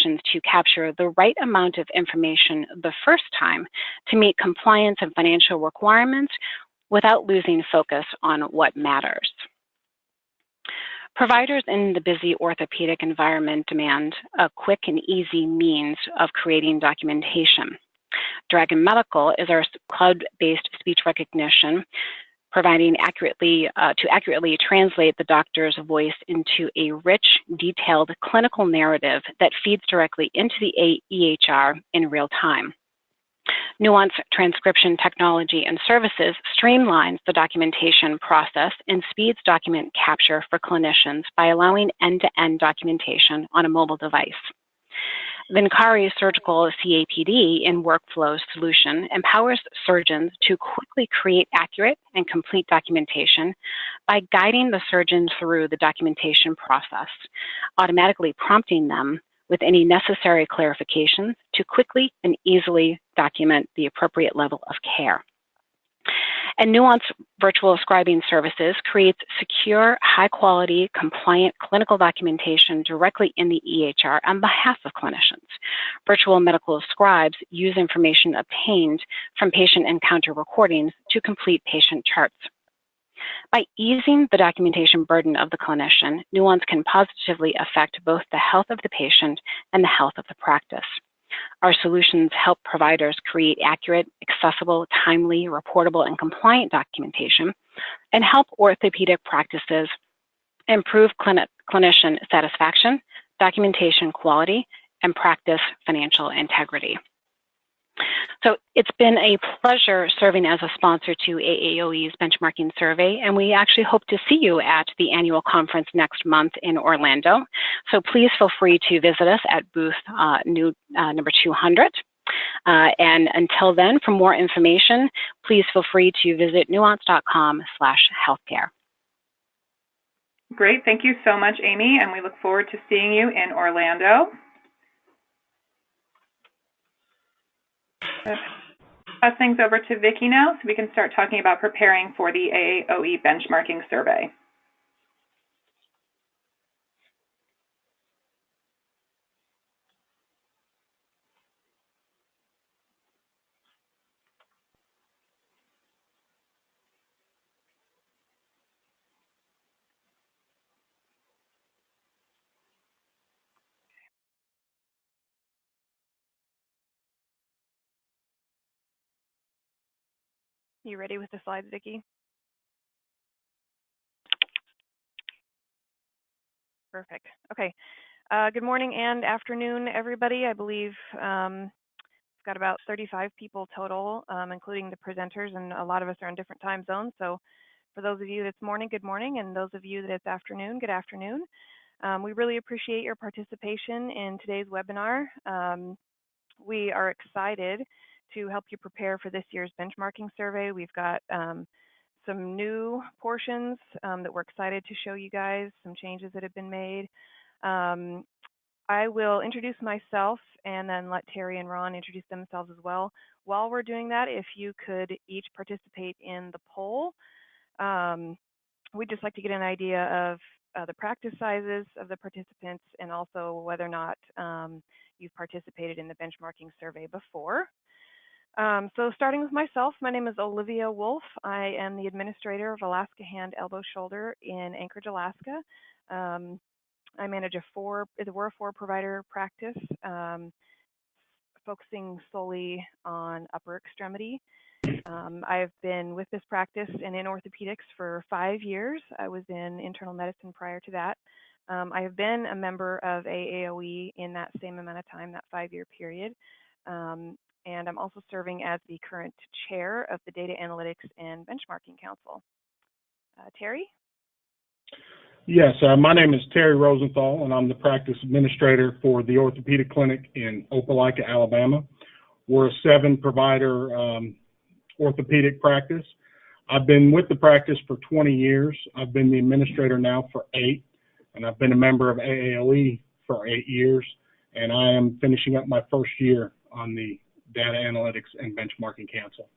physicians to capture the right amount of information the first time to meet compliance and financial requirements without losing focus on what matters. Providers in the busy orthopedic environment demand a quick and easy means of creating documentation. Dragon Medical is our cloud-based speech recognition, providing to accurately translate the doctor's voice into a rich, detailed clinical narrative that feeds directly into the EHR in real time. Nuance Transcription Technology and Services streamlines the documentation process and speeds document capture for clinicians by allowing end-to-end documentation on a mobile device. Vincari Surgical CAPD and Workflow Solution empowers surgeons to quickly create accurate and complete documentation by guiding the surgeon through the documentation process, automatically prompting them with any necessary clarifications to quickly and easily document the appropriate level of care. And Nuance Virtual Scribing Services creates secure, high-quality, compliant clinical documentation directly in the EHR on behalf of clinicians. Virtual medical scribes use information obtained from patient encounter recordings to complete patient charts. By easing the documentation burden of the clinician, Nuance can positively affect both the health of the patient and the health of the practice. Our solutions help providers create accurate, accessible, timely, reportable, and compliant documentation, and help orthopedic practices improve clinician satisfaction, documentation quality, and practice financial integrity. So it's been a pleasure serving as a sponsor to AAOE's Benchmarking Survey, and we actually hope to see you at the annual conference next month in Orlando. So please feel free to visit us at booth number 200. And until then, for more information, please feel free to visit nuance.com/healthcare. Great, thank you so much, Amy, and we look forward to seeing you in Orlando. Pass things over to Vicki now so we can start talking about preparing for the AAOE Benchmarking Survey. You ready with the slides, Vicki? Perfect. Okay. Good morning and afternoon, everybody. I believe we've got about 35 people total, including the presenters, and a lot of us are in different time zones. So for those of you that's morning, good morning, and those of you that it's afternoon, good afternoon. We really appreciate your participation in today's webinar. We are excited to help you prepare for this year's benchmarking survey. We've got some new portions that we're excited to show you guys, some changes that have been made. I will introduce myself and then let Terry and Ron introduce themselves as well. While we're doing that, if you could each participate in the poll, we'd just like to get an idea of the practice sizes of the participants and also whether or not you've participated in the benchmarking survey before. So starting with myself, my name is Olivia Wolf. I am the administrator of Alaska Hand, Elbow, Shoulder in Anchorage, Alaska. I manage we're a 4-provider practice, focusing solely on upper extremity. I've been with this practice and in orthopedics for 5 years. I was in internal medicine prior to that. I have been a member of AAOE in that same amount of time, that 5-year period. And I'm also serving as the current chair of the Data Analytics and Benchmarking Council. Terry? Yes, my name is Terry Rosenthal, and I'm the practice administrator for the orthopedic clinic in Opelika, Alabama. We're a 7-provider orthopedic practice. I've been with the practice for 20 years. I've been the administrator now for 8, and I've been a member of AAOE for 8 years, and I am finishing up my first year on the Data Analytics and Benchmarking Council.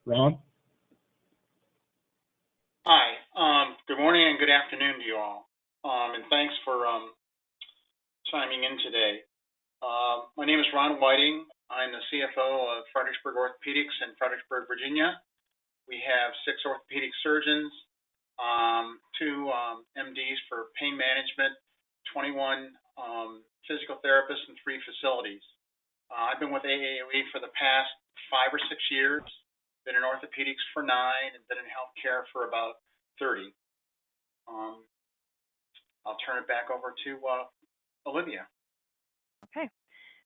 Ron? Hi, good morning and good afternoon to you all, and thanks for chiming in today. My name is Ron Whiting. I'm the CFO of Fredericksburg Orthopedics in Fredericksburg, Virginia. We have 6 orthopedic surgeons, 2 MDs for pain management, 21 physical therapists, and 3 facilities. I've been with AAOE for the past 5 or 6 years, been in orthopedics for 9, and been in healthcare for about 30. I'll turn it back over to Olivia. Okay,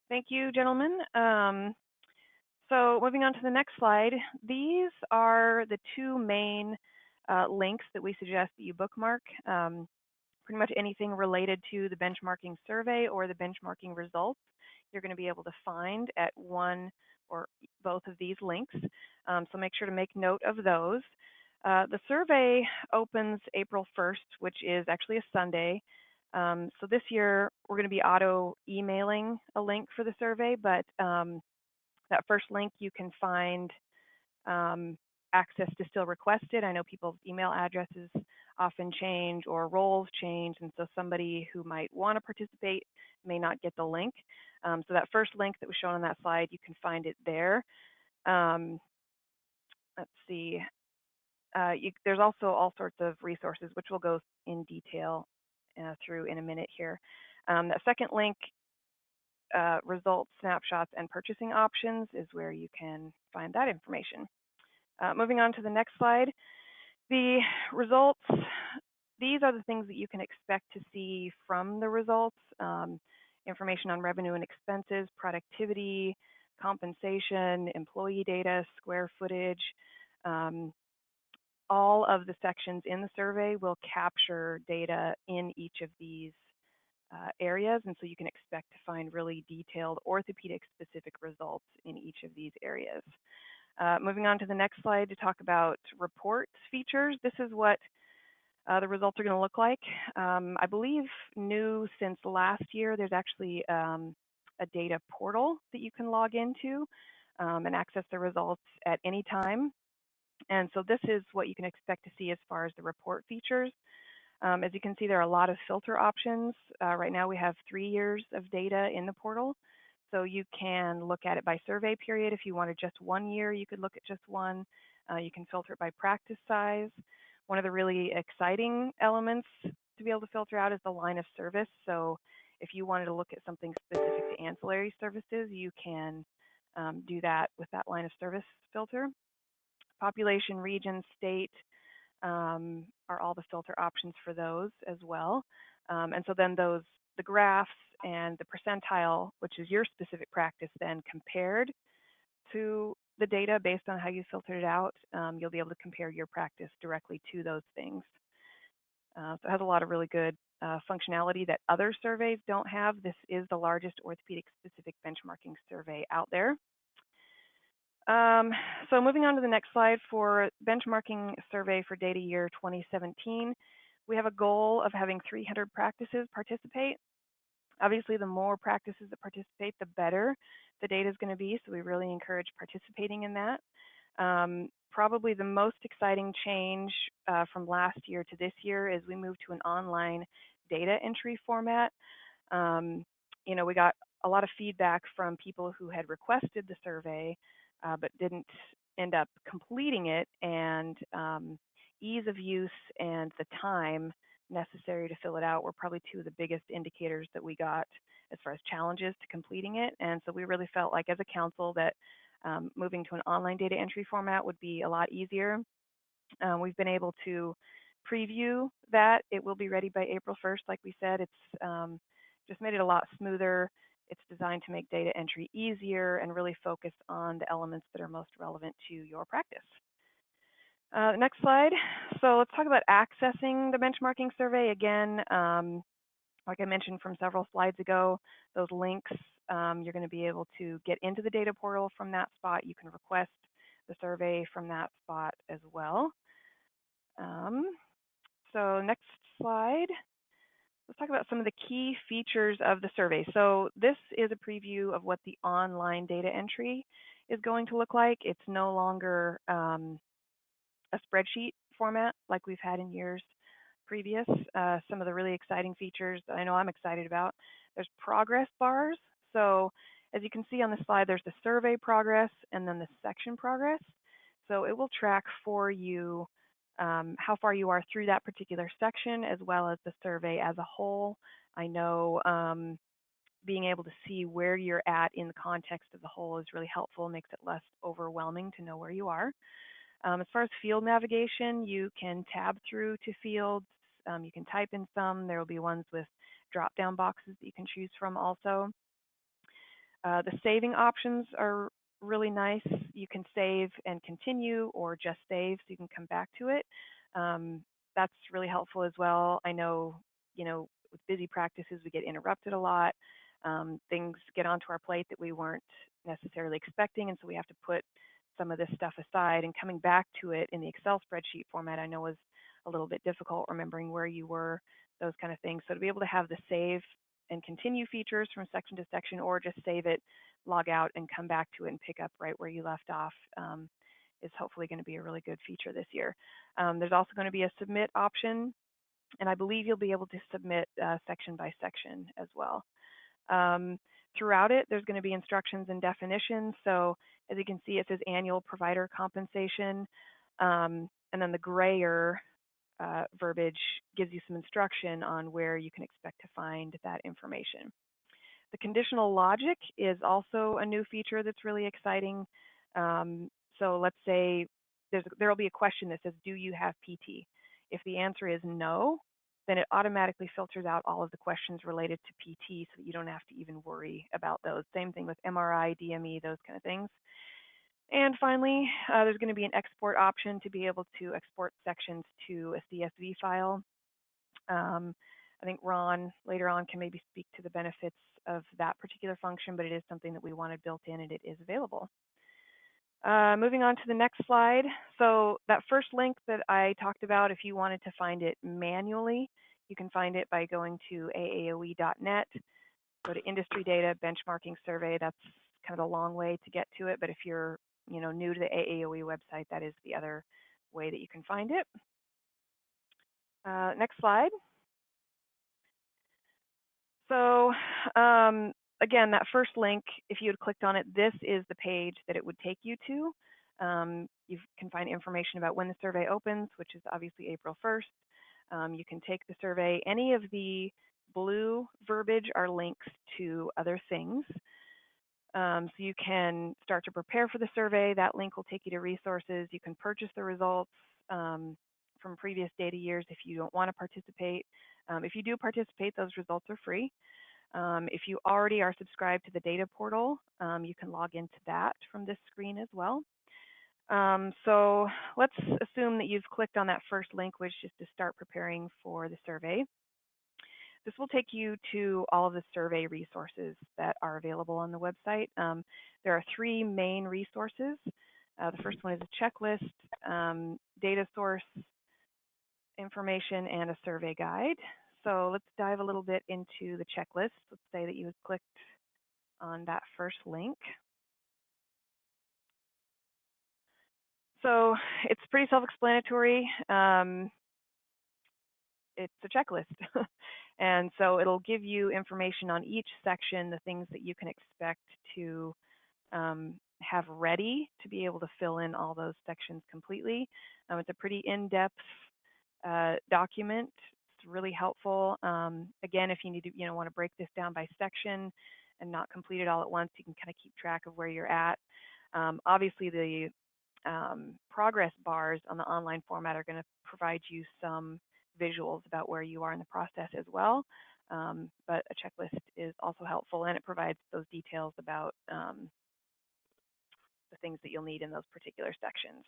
thank you, gentlemen. So moving on to the next slide, these are the 2 main links that we suggest that you bookmark. Pretty much anything related to the benchmarking survey or the benchmarking results, you're going to be able to find at one or both of these links. So make sure to make note of those. The survey opens April 1st, which is actually a Sunday. So this year we're going to be auto emailing a link for the survey, but that first link you can find access to still requested. I know people's email addresses often change or roles change, and so somebody who might want to participate may not get the link. So that first link that was shown on that slide, you can find it there. Let's see. There's also all sorts of resources, which we'll go in detail through in a minute here. That second link, results, snapshots, and purchasing options, is where you can find that information. Moving on to the next slide, the results, these are the things that you can expect to see from the results. Information on revenue and expenses, productivity, compensation, employee data, square footage. All of the sections in the survey will capture data in each of these areas, and so you can expect to find really detailed orthopedic-specific results in each of these areas. Moving on to the next slide to talk about reports features. This is what the results are going to look like. I believe new since last year, there's actually a data portal that you can log into and access the results at any time. And so this is what you can expect to see as far as the report features. As you can see, there are a lot of filter options. Right now we have 3 years of data in the portal. So you can look at it by survey period. If you wanted just 1 year, you could look at just one. You can filter it by practice size. One of the really exciting elements to be able to filter out is the line of service. So if you wanted to look at something specific to ancillary services, you can do that with that line of service filter. Population, region, state are all the filter options for those as well. And so then the graphs and the percentile, which is your specific practice, then compared to the data based on how you filtered it out, you'll be able to compare your practice directly to those things. So it has a lot of really good functionality that other surveys don't have. This is the largest orthopedic-specific benchmarking survey out there. So moving on to the next slide, for benchmarking survey for data year 2017, we have a goal of having 300 practices participate. Obviously, the more practices that participate, the better the data is going to be, so we really encourage participating in that. Probably the most exciting change from last year to this year is we moved to an online data entry format. You know, we got a lot of feedback from people who had requested the survey but didn't end up completing it, and ease of use and the time necessary to fill it out were probably 2 of the biggest indicators that we got as far as challenges to completing it. And so we really felt like as a council that moving to an online data entry format would be a lot easier. We've been able to preview that. It will be ready by April 1st. Like we said, it's just made it a lot smoother. It's designed to make data entry easier and really focus on the elements that are most relevant to your practice. Next slide. So let's talk about accessing the benchmarking survey. Again, like I mentioned from several slides ago, those links, you're going to be able to get into the data portal from that spot. You can request the survey from that spot as well. So next slide. Let's talk about some of the key features of the survey. So this is a preview of what the online data entry is going to look like. It's no longer a spreadsheet format like we've had in years previous. Some of the really exciting features that I know I'm excited about. There's progress bars. So as you can see on the slide, there's the survey progress and then the section progress. So it will track for you how far you are through that particular section, as well as the survey as a whole. I know being able to see where you're at in the context of the whole is really helpful, makes it less overwhelming to know where you are. As far as field navigation, you can tab through to fields. You can type in some. There will be ones with drop-down boxes that you can choose from also. The saving options are really nice. You can save and continue, or just save so you can come back to it. That's really helpful as well. I know, with busy practices, we get interrupted a lot. Things get onto our plate that we weren't necessarily expecting, and so we have to put some of this stuff aside, and coming back to it in the Excel spreadsheet format I know was a little bit difficult, remembering where you were, those kind of things. So to be able to have the save and continue features from section to section, or just save it, log out, and come back to it and pick up right where you left off is hopefully going to be a really good feature this year. There's also going to be a submit option, and I believe you'll be able to submit section by section as well. Throughout it, there's going to be instructions and definitions. So as you can see, it says annual provider compensation, and then the grayer verbiage gives you some instruction on where you can expect to find that information. The conditional logic is also a new feature that's really exciting. So let's say there will be a question that says, do you have PT? If the answer is no, then it automatically filters out all of the questions related to PT so that you don't have to even worry about those. Same thing with MRI, DME, those kind of things. And finally, there's going to be an export option to be able to export sections to a CSV file. I think Ron later on can maybe speak to the benefits of that particular function, but it is something that we wanted built in, and it is available. Moving on to the next slide. So that first link that I talked about, if you wanted to find it manually, you can find it by going to AAOE.net, go to Industry Data Benchmarking Survey. That's kind of a long way to get to it, but if you're new to the AAOE website, that is the other way that you can find it. Next slide. So again, that first link, if you had clicked on it, this is the page that it would take you to. You can find information about when the survey opens, which is obviously April 1st. You can take the survey. Any of the blue verbiage are links to other things. So you can start to prepare for the survey. That link will take you to resources. You can purchase the results from previous data years if you don't want to participate. If you do participate, those results are free. If you already are subscribed to the data portal, you can log into that from this screen as well. So let's assume that you've clicked on that first link, which is to start preparing for the survey. This will take you to all of the survey resources that are available on the website. There are three main resources. The first one is a checklist, data source information, and a survey guide. So let's dive a little bit into the checklist. Let's say that you had clicked on that first link. So it's pretty self-explanatory. It's a checklist. And so it'll give you information on each section, the things that you can expect to have ready to be able to fill in all those sections completely. It's a pretty in-depth document. It's really helpful. Again, if you need to, want to break this down by section and not complete it all at once, you can kind of keep track of where you're at. Obviously, the progress bars on the online format are going to provide you some visuals about where you are in the process as well. But a checklist is also helpful, and it provides those details about the things that you'll need in those particular sections.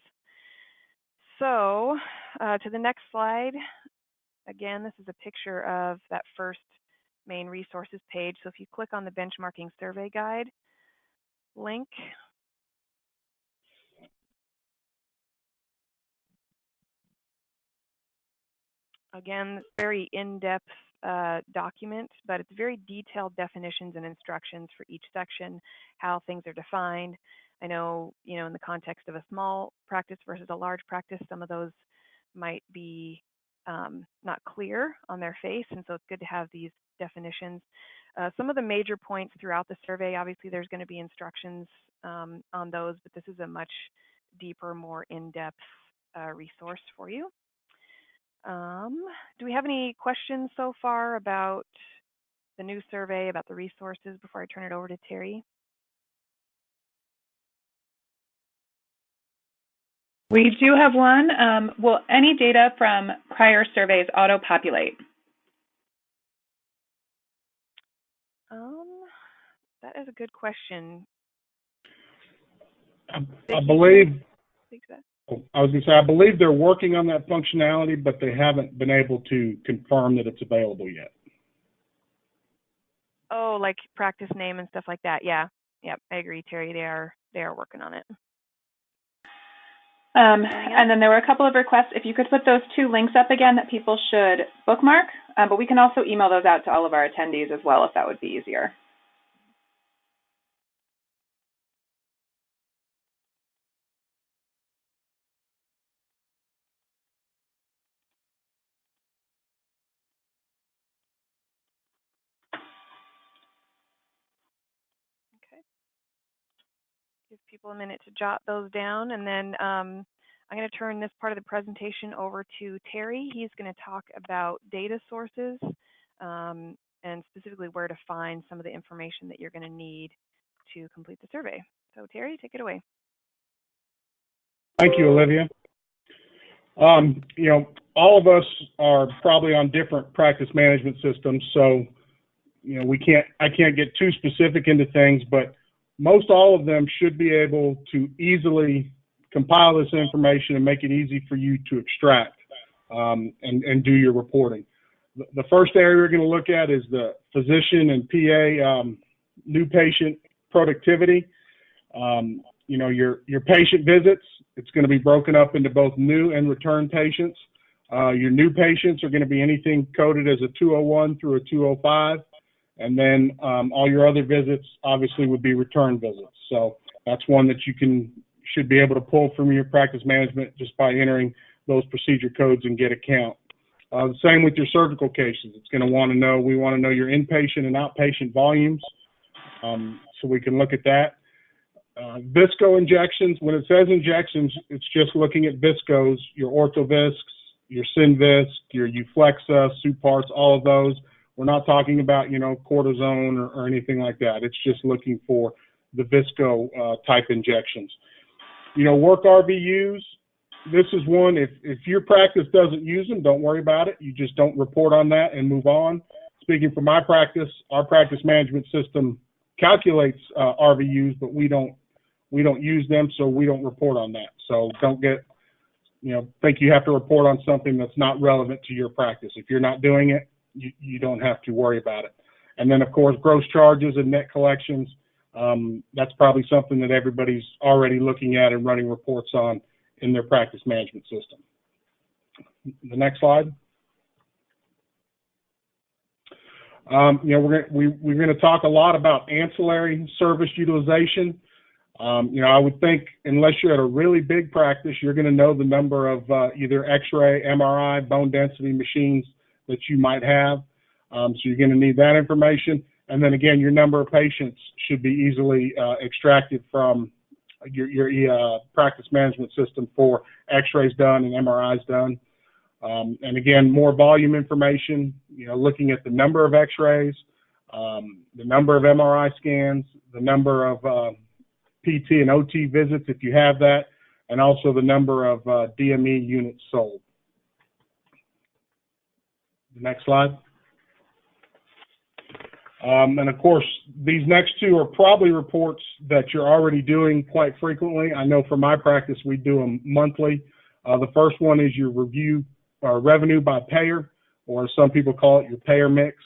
So to the next slide. Again, this is a picture of that first main resources page. So if you click on the Benchmarking Survey Guide link, again, very in-depth document, but it's very detailed definitions and instructions for each section, how things are defined. I know, in the context of a small practice versus a large practice, some of those might be not clear on their face, and so it's good to have these definitions. Some of the major points throughout the survey, obviously there's going to be instructions on those, but this is a much deeper, more in-depth resource for you. Do we have any questions so far about the new survey, about the resources, before I turn it over to Terry? We do have one. Will any data from prior surveys auto-populate? That is a good question. I believe, I was going to say, I believe they're working on that functionality, but they haven't been able to confirm that it's available yet. Oh, like practice name and stuff like that. Yeah. Yep. I agree, Terry. They are working on it. And then there were a couple of requests. If you could put those 2 links up again that people should bookmark, but we can also email those out to all of our attendees as well if that would be easier. Okay. Give people a minute to jot those down, and then I'm going to turn this part of the presentation over to Terry. He's going to talk about data sources and specifically where to find some of the information that you're going to need to complete the survey. So Terry, take it away. Thank you, Olivia. You know, all of us are probably on different practice management systems, so you know, I can't get too specific into things, but most all of them should be able to easily compile this information and make it easy for you to extract and do your reporting. The first area we're going to look at is the physician and PA new patient productivity. You know, your patient visits, it's going to be broken up into both new and return patients. Your new patients are going to be anything coded as a 201 through a 205. And then all your other visits obviously would be return visits. So that's one that you should be able to pull from your practice management just by entering those procedure codes and get a count. The same with your surgical cases. It's going to want to know, we want to know your inpatient and outpatient volumes, so we can look at that. Visco injections, when it says injections, it's just looking at viscos, your orthoviscs, your Synvisc, your Euflexa, Suparts, all of those. We're not talking about, you know, cortisone or anything like that. It's just looking for the visco type injections. You know, work RVUs, this is one, if your practice doesn't use them, don't worry about it. You just don't report on that and move on. Speaking for my practice, our practice management system calculates RVUs, but we don't use them, so we don't report on that. So don't think you have to report on something that's not relevant to your practice. If you're not doing it, you don't have to worry about it. And then, of course, gross charges and net collections, that's probably something that everybody's already looking at and running reports on in their practice management system. The next slide. We're going to talk a lot about ancillary service utilization. I would think unless you're at a really big practice, you're going to know the number of either X-ray, MRI, bone density machines that you might have. So you're going to need that information. And then again, your number of patients should be easily extracted from your practice management system for X-rays done and MRIs done. And again, more volume information, looking at the number of X-rays, the number of MRI scans, the number of PT and OT visits if you have that, and also the number of DME units sold. The next slide. And of course, these next two are probably reports that you're already doing quite frequently. I know for my practice, we do them monthly. The first one is your review revenue by payer, or some people call it your payer mix.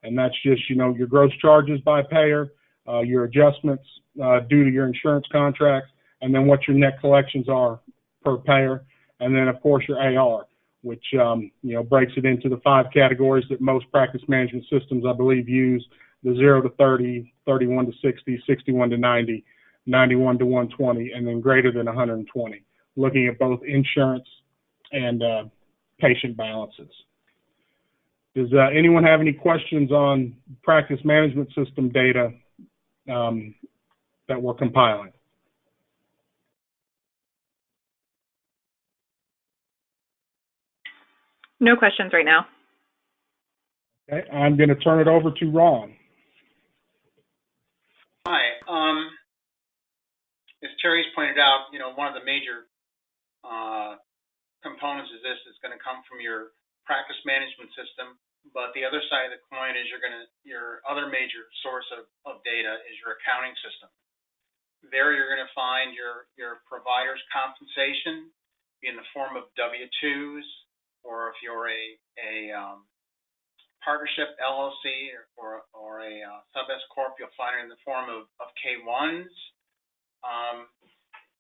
And that's just, your gross charges by payer, your adjustments due to your insurance contracts, and then what your net collections are per payer. And then, of course, your AR, which, breaks it into the 5 categories that most practice management systems, I believe, use: the 0 to 30, 31 to 60, 61 to 90, 91 to 120, and then greater than 120, looking at both insurance and patient balances. Does anyone have any questions on practice management system data that we're compiling? No questions right now. Okay, I'm going to turn it over to Ron. Hi. As Terry's pointed out, one of the major components of this is going to come from your practice management system, but the other side of the coin is your other major source of data is your accounting system. There you're going to find your provider's compensation in the form of W-2s, or if you're a partnership LLC or a sub-S corp, you'll find it in the form of K-1s.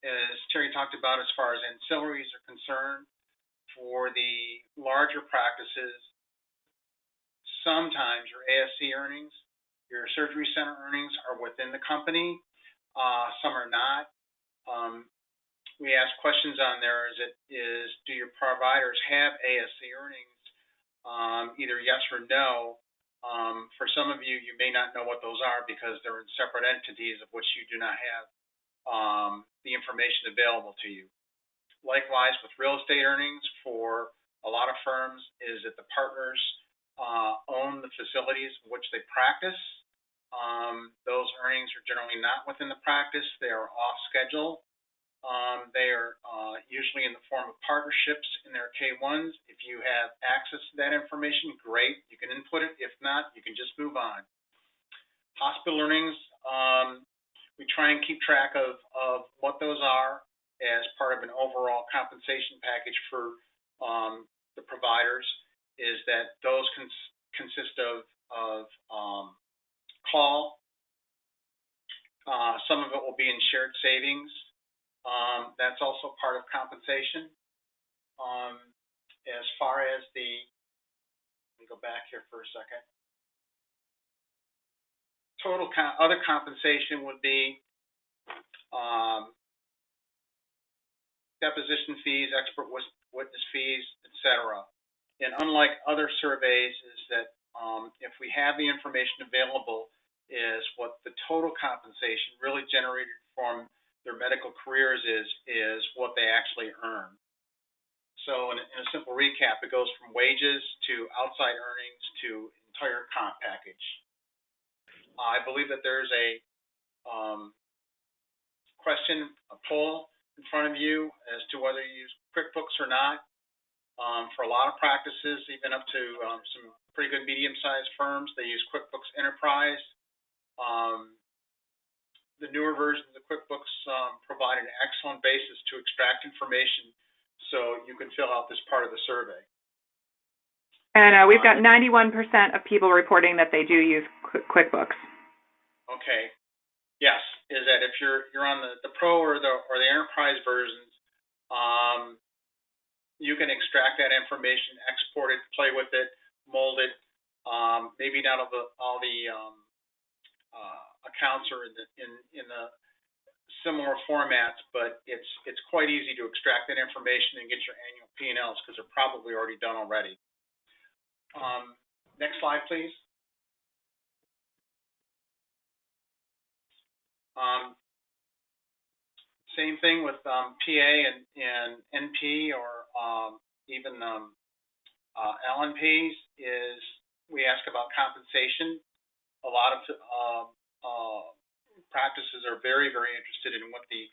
As Terry talked about, as far as ancillaries are concerned, for the larger practices, sometimes your ASC earnings, your surgery center earnings are within the company. Some are not. We ask questions on there. Do your providers have ASC earnings? Either yes or no. For some of you, you may not know what those are because they're in separate entities of which you do not have the information available to you. Likewise, with real estate earnings, for a lot of firms, is that the partners own the facilities in which they practice. Those earnings are generally not within the practice. They are off schedule. They are usually in the form of partnerships in their K-1s. If you have access to that information, great. You can input it. If not, you can just move on. Hospital earnings, we try and keep track of what those are as part of an overall compensation package for the providers, is that those consist of call. Some of it will be in shared savings. That's also part of compensation. As far as let me go back here for a second. Total other compensation would be deposition fees, expert witness fees, etc. And unlike other surveys, is that if we have the information available, is what the total compensation really generated from their medical careers is what they actually earn. So in a simple recap, it goes from wages to outside earnings to entire comp package. I believe that there's a question, a poll in front of you as to whether you use QuickBooks or not. For a lot of practices, even up to some pretty good medium-sized firms, they use QuickBooks Enterprise. The newer versions of QuickBooks provide an excellent basis to extract information, so you can fill out this part of the survey. And we've got 91% of people reporting that they do use QuickBooks. Okay. Yes, is that if you're on the Pro or the Enterprise versions, you can extract that information, export it, play with it, mold it. Maybe not all the accounts are in the similar formats, but it's quite easy to extract that information and get your annual P&Ls because they're probably already done already. Next slide, please. Same thing with PA and NP or even LNPs is we ask about compensation. A lot of practices are very, very interested in what the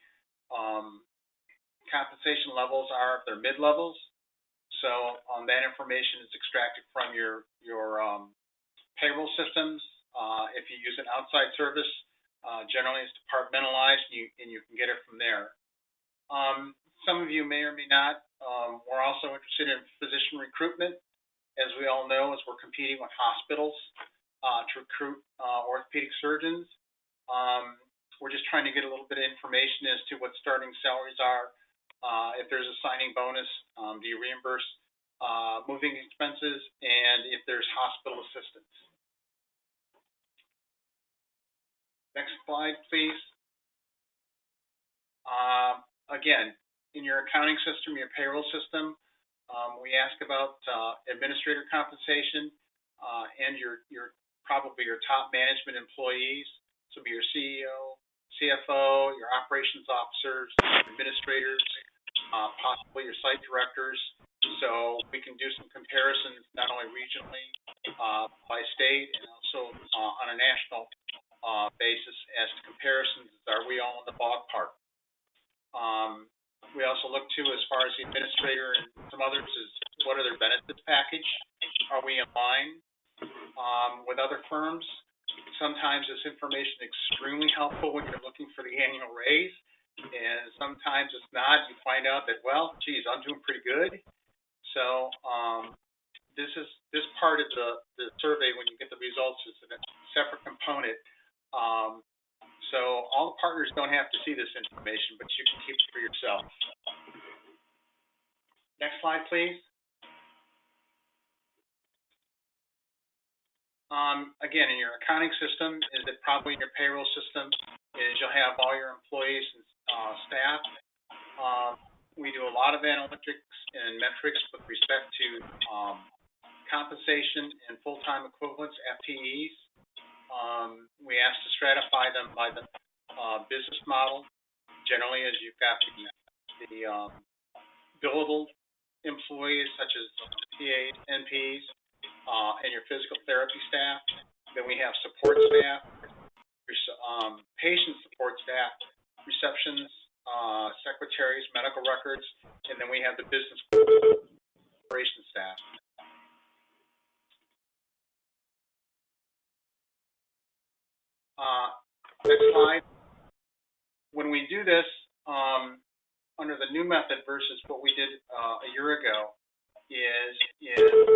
compensation levels are if they're mid-levels. So that information is extracted from your payroll systems. If you use an outside service, generally it's compartmentalized, and you can get it from there. Some of you may or may not. We're also interested in physician recruitment. As we all know, as we're competing with hospitals to recruit orthopedic surgeons, we're just trying to get a little bit of information as to what starting salaries are. If there's a signing bonus, do you reimburse moving expenses, and if there's hospital assistance. Next slide, please. Again, in your accounting system, your payroll system, we ask about administrator compensation. and your probably your top management employees. This will be your CEO, CFO, your operations officers, administrators, possibly your site directors. So we can do some comparisons not only regionally, by state, and also on a national basis as to comparisons. Are we all in the ballpark? We also look to, as far as the administrator and some others, is what are their benefits package? Are we in line with other firms? Sometimes this information is extremely helpful when you're looking for the annual raise, and sometimes it's not. You find out that, well, geez, I'm doing pretty good. So this part of the survey, when you get the results, is a separate component. So all the partners don't have to see this information, but you can keep it for yourself. Next slide, please. Again, in your accounting system, is it probably in your payroll system, is you'll have all your employees and staff. We do a lot of analytics and metrics with respect to compensation and full-time equivalents, FTEs. We ask to stratify them by the business model. Generally, as you've got the billable employees, such as PAs, NPs, and your physical therapy staff. Then we have support staff, patient support staff, receptions, secretaries, medical records, and then we have the business operations staff. Next slide. When we do this under the new method versus what we did a year ago, is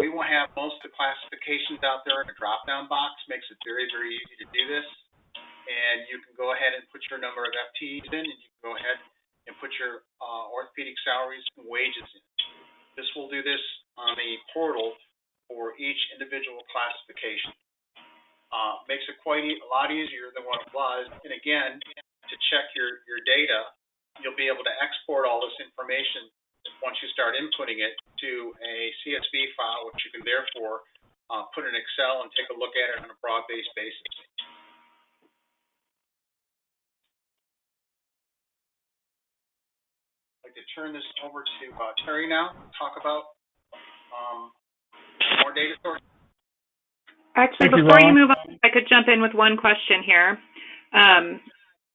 we will have most of the classifications out there in a drop-down box. Makes it very, very easy to do this. And you can go ahead and put your number of FTEs in, and you can go ahead and put your orthopedic salaries and wages in. This will do this on the portal for each individual classification. Makes it quite a lot easier than what it was. And again, to check your data, you'll be able to export all this information once you start inputting it to a CSV file, which you can therefore put in Excel and take a look at it on a broad-based basis. I'd like to turn this over to Terry now to talk about more data sources. Actually, before you move on, I could jump in with one question here.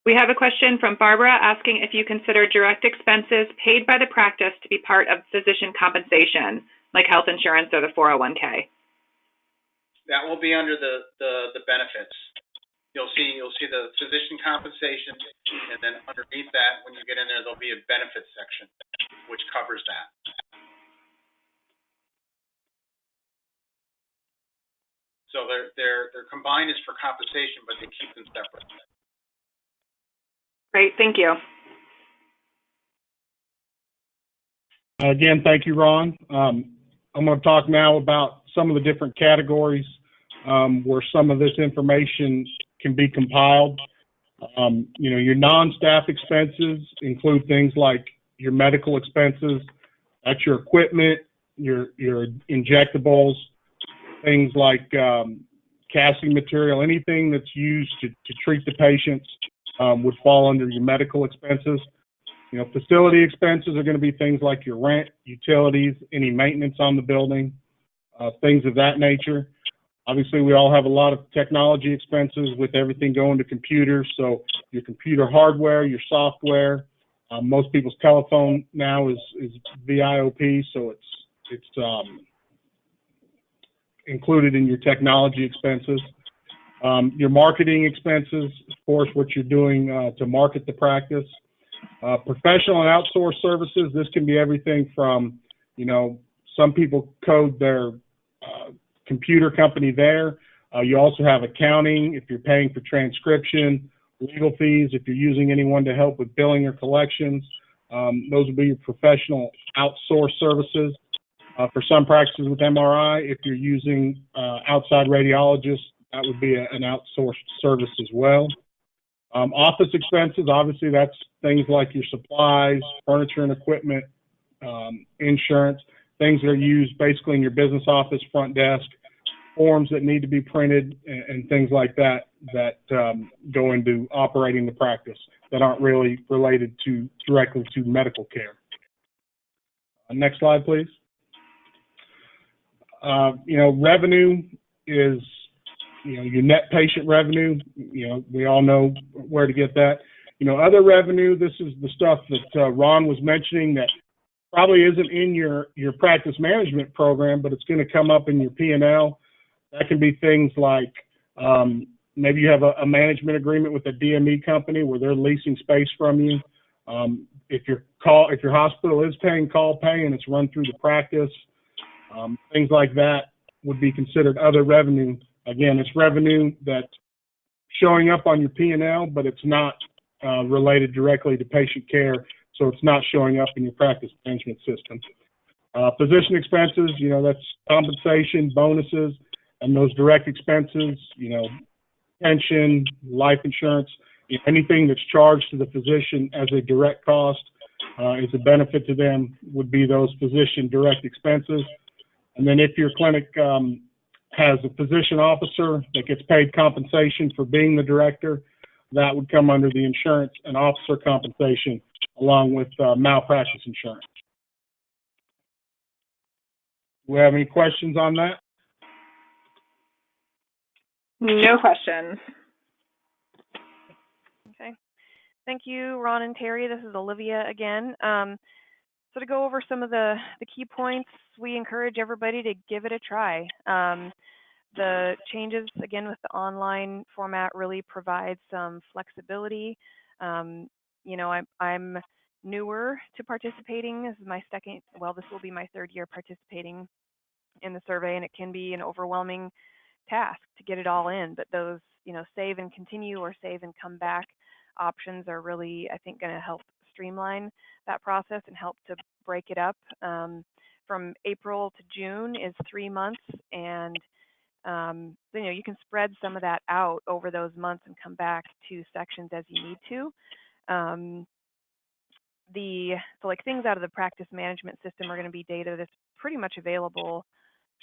We have a question from Barbara asking if you consider direct expenses paid by the practice to be part of physician compensation, like health insurance or the 401k. That will be under the benefits. You'll see the physician compensation, and then underneath that, when you get in there, there'll be a benefits section, which covers that. So they're combined as for compensation, but they keep them separate. Great, thank you. Again, thank you, Ron. I'm going to talk now about some of the different categories where some of this information can be compiled. You know, your non-staff expenses include things like your medical expenses, that's your equipment, your injectables, things like casting material, anything that's used to treat the patients would fall under your medical expenses. You know, facility expenses are going to be things like your rent, utilities, any maintenance on the building, things of that nature. Obviously, we all have a lot of technology expenses with everything going to computers. So your computer hardware, your software, most people's telephone now is VIOP, so it's included in your technology expenses. Your marketing expenses, of course, what you're doing to market the practice. Professional and outsourced services, this can be everything from, you know, some people code their computer company there. You also have accounting if you're paying for transcription, legal fees if you're using anyone to help with billing or collections. Those would be your professional outsourced services. For some practices with MRI, if you're using outside radiologists, that would be an outsourced service as well. Office expenses, obviously that's things like your supplies, furniture and equipment, insurance, things that are used basically in your business office, front desk, forms that need to be printed and things like that go into operating the practice that aren't really related directly to medical care. Next slide, please. Revenue is, your net patient revenue. We all know where to get that. Other revenue, this is the stuff that Ron was mentioning that probably isn't in your practice management program, but it's going to come up in your P&L. That can be things like maybe you have a management agreement with a DME company where they're leasing space from you. If your hospital is paying call pay and it's run through the practice, things like that would be considered other revenue. Again, it's revenue that's showing up on your P&L, but it's not related directly to patient care, so it's not showing up in your practice management system. Physician expenses, that's compensation, bonuses, and those direct expenses, pension, life insurance, anything that's charged to the physician as a direct cost is a benefit to them would be those physician direct expenses. And then if your clinic has a physician officer that gets paid compensation for being the director, that would come under the insurance and officer compensation along with malpractice insurance. Do we have any questions on that? No questions. Okay. Thank you, Ron and Terry. This is Olivia again. So to go over some of the key points, we encourage everybody to give it a try. The changes, again, with the online format really provides some flexibility. I'm newer to participating. This is my this will be my third year participating in the survey, and it can be an overwhelming task to get it all in. But those, save and continue or save and come back options are really, I think, going to help streamline that process and help to break it up. From April to June is 3 months, and you can spread some of that out over those months and come back to sections as you need to. Things out of the practice management system are going to be data that's pretty much available,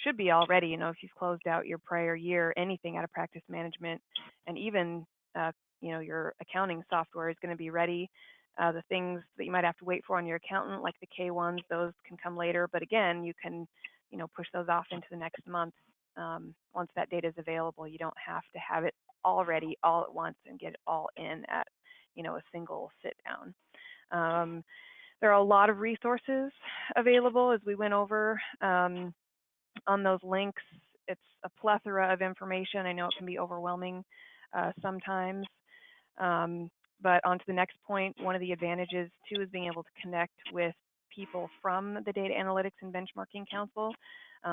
should be already, if you've closed out your prior year, anything out of practice management, and even, your accounting software is going to be ready. The things that you might have to wait for on your accountant, like the K1s, those can come later. But again, you can, push those off into the next month. Once that data is available, you don't have to have it all ready all at once and get it all in at, a single sit down. There are a lot of resources available as we went over on those links. It's a plethora of information. I know it can be overwhelming sometimes. But on to the next point, one of the advantages too is being able to connect with people from the Data Analytics and Benchmarking Council.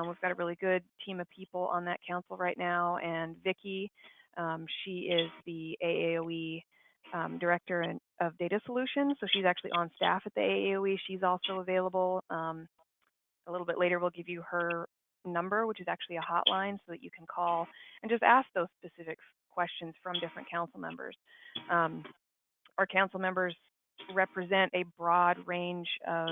We've got a really good team of people on that council right now, and Vicki, she is the AAOE Director of Data Solutions, so she's actually on staff at the AAOE. She's also available. A little bit later, we'll give you her number, which is actually a hotline, so that you can call and just ask those specific questions from different council members. Our council members represent a broad range of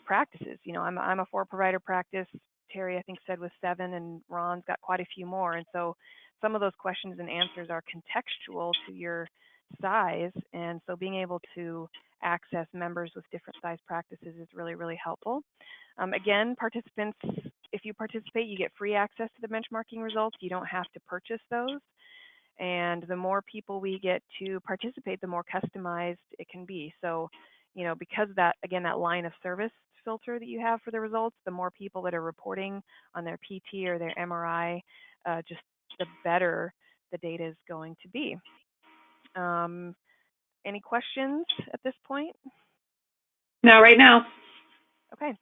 practices. I'm a 4-provider practice. Terry, I think, said with 7, and Ron's got quite a few more. And so some of those questions and answers are contextual to your size. And so being able to access members with different size practices is really, really helpful. Again, participants, if you participate, you get free access to the benchmarking results. You don't have to purchase those. And the more people we get to participate, the more customized it can be. So, because that line of service filter that you have for the results, the more people that are reporting on their PT or their MRI, just the better the data is going to be. Any questions at this point? No, right now. Okay.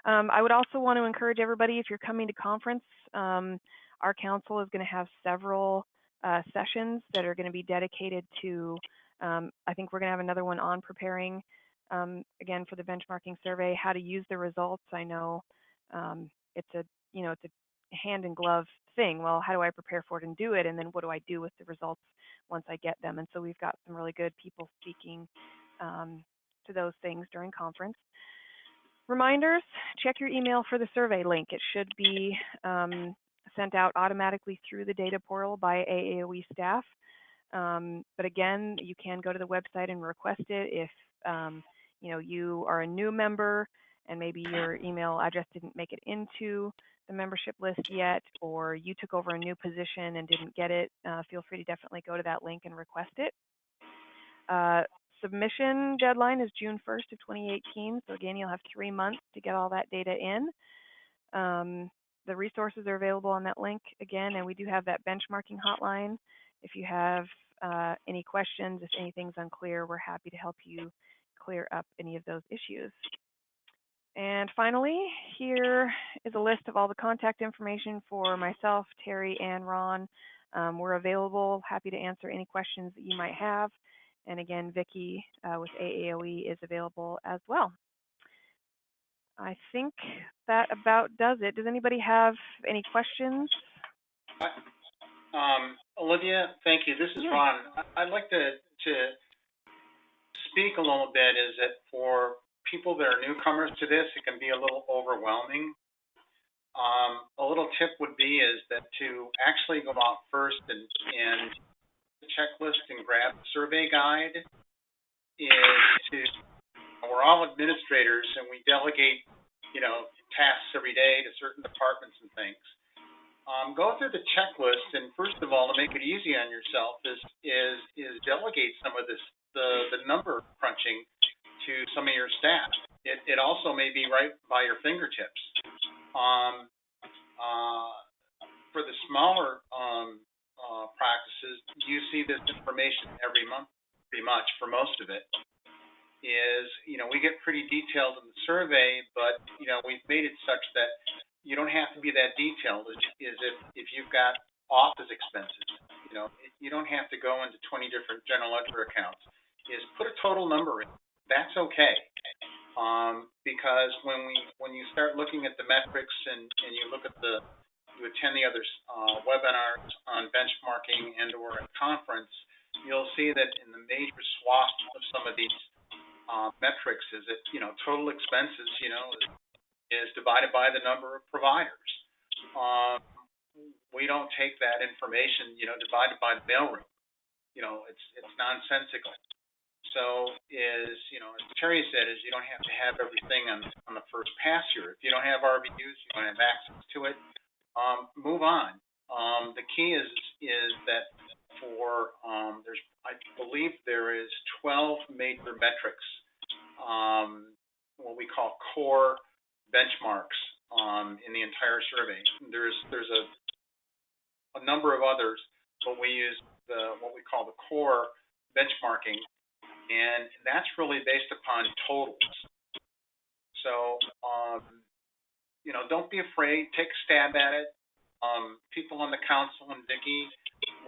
I would also want to encourage everybody, if you're coming to conference, our council is going to have several sessions that are going to be dedicated to, I think we're going to have another one on preparing, again, for the benchmarking survey, how to use the results. I know it's a hand in glove thing. Well, how do I prepare for it and do it? And then what do I do with the results once I get them? And so we've got some really good people speaking to those things during conference. Reminders, check your email for the survey link. It should be sent out automatically through the data portal by AAOE staff. But again, you can go to the website and request it if you are a new member and maybe your email address didn't make it into the membership list yet, or you took over a new position and didn't get it. Feel free to definitely go to that link and request it. Submission deadline is June 1st of 2018. So again, you'll have 3 months to get all that data in. The resources are available on that link again, and we do have that benchmarking hotline. If you have any questions, if anything's unclear, we're happy to help you clear up any of those issues. And finally, here is a list of all the contact information for myself, Terry, and Ron. We're available, happy to answer any questions that you might have. And again, Vicki with AAOE is available as well. I think that about does it. Does anybody have any questions? Olivia, thank you. This is Ron. I'd like to speak a little bit, is that for people that are newcomers to this, it can be a little overwhelming. A little tip would be is that to actually go out first and the checklist and grab the survey guide we're all administrators and we delegate, tasks every day to certain departments and things. Go through the checklist, and first of all, to make it easy on yourself, is delegate some of this, the number crunching to some of your staff. It also may be right by your fingertips. For the smaller practices, you see this information every month, pretty much for most of it. We get pretty detailed in the survey, but we've made it such that you don't have to be that detailed. If you've got office expenses, you don't have to go into 20 different general ledger accounts. Put a total number in. That's okay, because when you start looking at the metrics and you look at you attend the other webinars on benchmarking and/or a conference, you'll see that in the major swath of some of these metrics is that total expenses is divided by the number of providers. We don't take that information divided by the mailroom. It's nonsensical. So as Terry said, you don't have to have everything on the first pass here. If you don't have RVUs, you don't have access to it, move on. The key is that for I believe there is 12 major metrics, what we call core benchmarks in the entire survey. There's a number of others, but we use what we call the core benchmarking, and that's really based upon totals. So don't be afraid, take a stab at it. People on the council and Vicki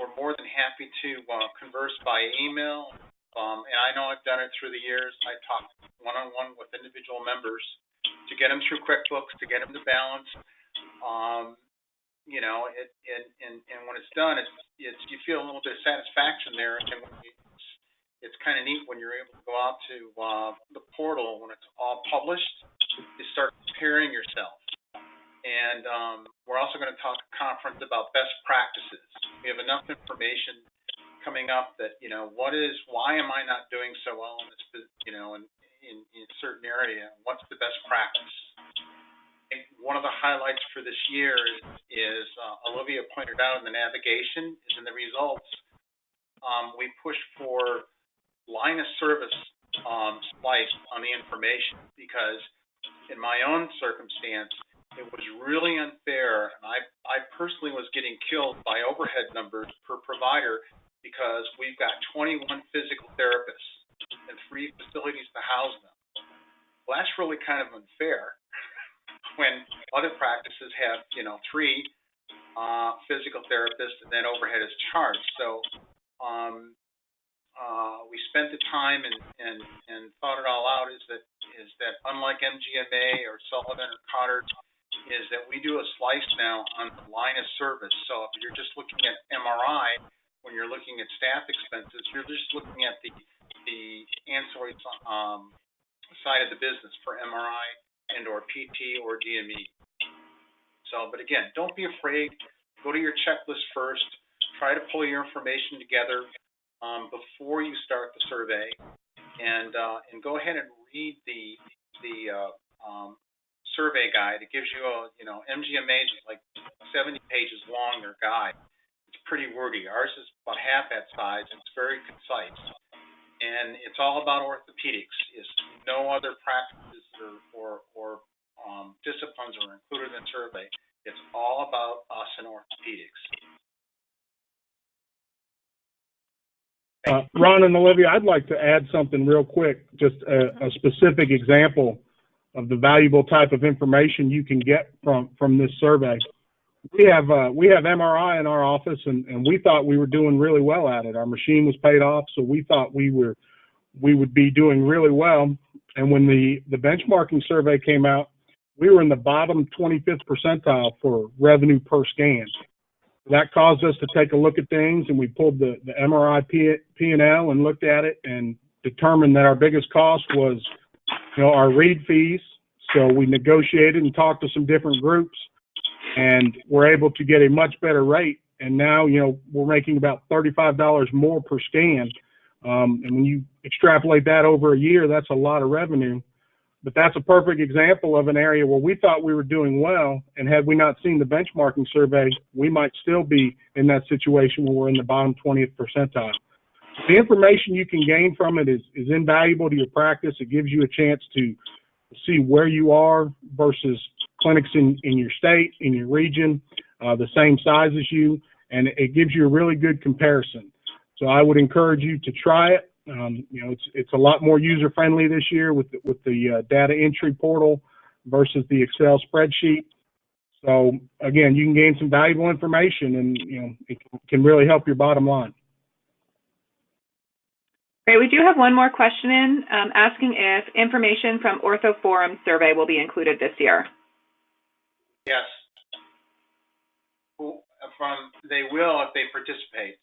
were more than happy to converse by email, and I know I've done it through the years. I talk one-on-one with individual members to get them through QuickBooks, to get them to balance. And when it's done, you feel a little bit of satisfaction there, and it's kind of neat when you're able to go out to the portal when it's all published. You start comparing yourself. And we're also going to talk at conference about best practices. We have enough information coming up that why am I not doing so well in this in a certain area? What's the best practice? And one of the highlights for this year is Olivia pointed out in the navigation is in the results. We pushed for line of service splice on the information because in my own circumstance, it was really unfair, and I personally was getting killed by overhead numbers per provider because we've got 21 physical therapists and 3 facilities to house them. Well, that's really kind of unfair when other practices have, 3 physical therapists and then overhead is charged. So we spent the time and thought it all out is that unlike MGMA or Sullivan or Cotter, is that we do a slice now on the line of service. So if you're just looking at MRI, when you're looking at staff expenses, you're just looking at the ancillary side of the business for MRI and or PT or DME. So, but again, don't be afraid. go to your checklist first, try to pull your information together before you start the survey, and go ahead and read the survey guide. It gives you MGMA is like 70 pages long, their guide. It's pretty wordy. Ours is about half that size, and it's very concise. And it's all about orthopedics. It's no other practices or disciplines are included in the survey. It's all about us and orthopedics. Ron and Olivia, I'd like to add something real quick, just a specific example of the valuable type of information you can get from this survey. We have MRI in our office, and we thought we were doing really well at it. Our machine was paid off, so we thought we would be doing really well. And when the benchmarking survey came out, we were in the bottom 25th percentile for revenue per scan. That caused us to take a look at things, and we pulled the MRI P&L and looked at it and determined that our biggest cost was, our read fees. So we negotiated and talked to some different groups, and we're able to get a much better rate. And now, we're making about $35 more per scan. And when you extrapolate that over a year, that's a lot of revenue. But that's a perfect example of an area where we thought we were doing well, and had we not seen the benchmarking survey, we might still be in that situation where we're in the bottom 20th percentile. The information you can gain from it is invaluable to your practice. It gives you a chance to see where you are versus clinics in your state, in your region, the same size as you, and it gives you a really good comparison. So I would encourage you to try it. It's a lot more user-friendly this year with the data entry portal versus the Excel spreadsheet. So again, you can gain some valuable information, and it can really help your bottom line. Great. We do have one more question in asking if information from OrthoForum survey will be included this year. Yes. They will if they participate.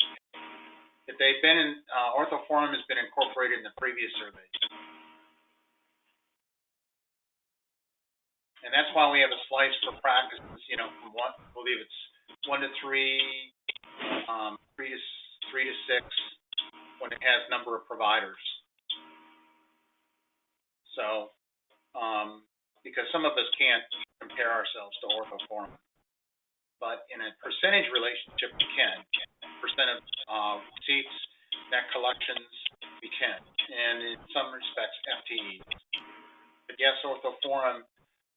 If they've been in, OrthoForum has been incorporated in the previous surveys. And that's why we have a slice for practices, from I believe it's 1 to 3, 3 to 6, when it has number of providers. So, because some of us can't compare ourselves to OrthoForum, but in a percentage relationship, we can. Percent of receipts, net collections, we can. And in some respects, FTEs. But yes, OrthoForum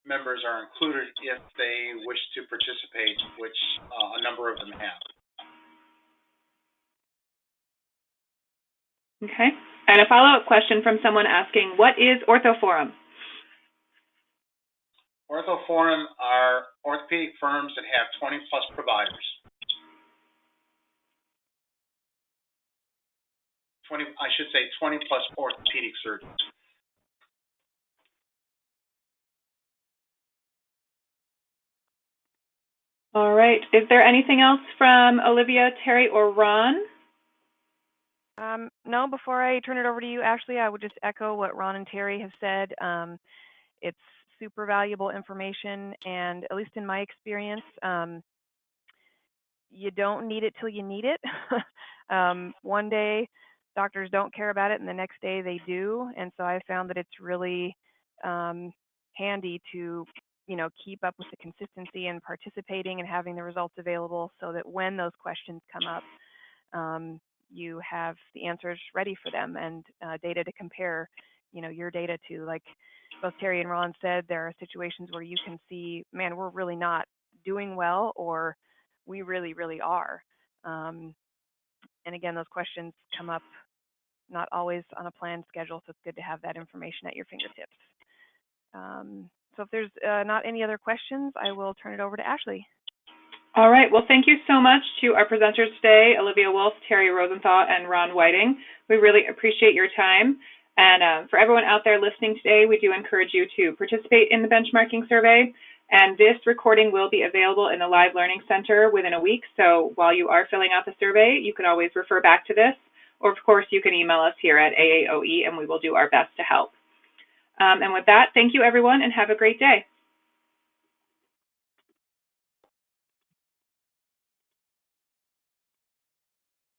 members are included if they wish to participate, which a number of them have. Okay. And a follow-up question from someone asking, what is OrthoForum? OrthoForum are orthopedic firms that have 20+ providers. 20+ orthopedic surgeons. All right. Is there anything else from Olivia, Terry, or Ron? No, before I turn it over to you, Ashley, I would just echo what Ron and Terry have said. It's super valuable information, and at least in my experience, you don't need it till you need it. One day, doctors don't care about it, and the next day they do. And so I found that it's really handy to, keep up with the consistency and participating and having the results available, so that when those questions come up, you have the answers ready for them and data to compare, your data to. Like both Terry and Ron said, there are situations where you can see, man, we're really not doing well, or we really, really are. And again, those questions come up not always on a planned schedule, so it's good to have that information at your fingertips. So if there's not any other questions, I will turn it over to Ashley. All right. Well, thank you so much to our presenters today, Olivia Wolf, Terry Rosenthal, and Ron Whiting. We really appreciate your time. And for everyone out there listening today, we do encourage you to participate in the benchmarking survey. And this recording will be available in the Live Learning Center within a week. So while you are filling out the survey, you can always refer back to this. Or, of course, you can email us here at AAOE, and we will do our best to help. And with that, thank you, everyone, and have a great day.